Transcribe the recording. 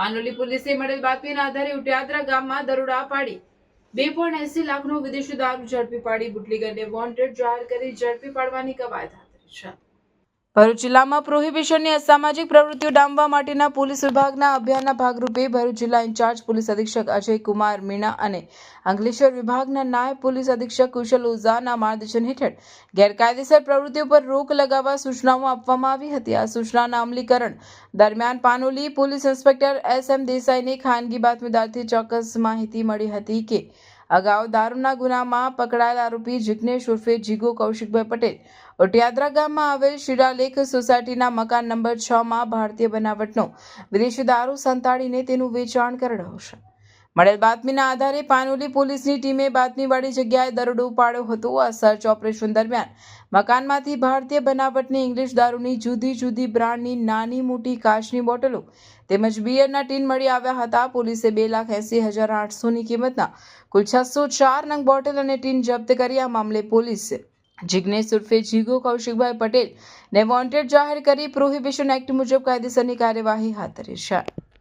પાનોલી પોલીસે મળેલ બાતમીના આધારે ઉટિયાદરા ગામમાં દરોડા પાડી 2.80 લાખનો વિદેશી દારૂ ઝડપી પાડી બુટલેગરને વોન્ટેડ જાહેર કરી ઝડપી પાડવાની કવાયત હાથ ધરી છે. ભરૂચ જિલ્લામાં પ્રોહિબિશનની અસામાજિક પ્રવૃત્તિઓ ડામવા માટેના પોલીસ વિભાગના અભિયાનના ભાગરૂપે ભરૂચ જિલ્લા ઇન્ચાર્જ પોલીસ અધિક્ષક અજય કુમાર મીણા અને અંકલેશ્વર વિભાગના નાયબ પોલીસ અધિક્ષક કુશલ ઓઝાના માર્ગદર્શન હેઠળ ગેરકાયદેસર પ્રવૃત્તિઓ પર રોક લગાવવા સૂચનાઓ આપવામાં આવી હતી. આ સૂચનાના અમલીકરણ દરમિયાન પાનોલી પોલીસ ઇન્સ્પેક્ટર SM દેસાઈને ખાનગી બાતમીદારથી ચોક્કસ માહિતી મળી હતી કે અગાઉ દારૂના ગુનામાં પકડાયેલ આરોપી જિગ્નેશ ઉર્ફે જીગો કૌશિકભાઈ પટેલ ઉટિયાદરા ગામમાં આવેલ શિલાલેખ સોસાયટીના મકાન નંબર 6 માં ભારતીય બનાવટનો વિદેશી દારૂ સંતાડીને તેનું વેચાણ કરી રહ્યો છે. મળેલ બાતમીના આધારે પાનોલી પોલીસની ટીમે બાતમીવાળી જગ્યાએ દરોડો પાડ્યો હતો. આ સર્ચ ઓપરેશન દરમિયાન મકાનમાંથી ભારતીય બનાવટની ઇંગ્લિશ દારૂની જુદી જુદી બ્રાન્ડની નાની મોટી કાચની બોટલો તેમજ બિયરના ટીન મળી આવ્યા હતા. પોલીસે 2,80,800ની કિંમતના કુલ 604 નંગ બોટલ અને ટીન જપ્ત કરી. આ મામલે પોલીસે જિગ્નેશ ઉર્ફે જીગો કૌશિકભાઈ પટેલ ને વોન્ટેડ જાહેર કરી પ્રોહિબિશન એક્ટ મુજબ કાયદેસરની કાર્યવાહી હાથ ધરી છે.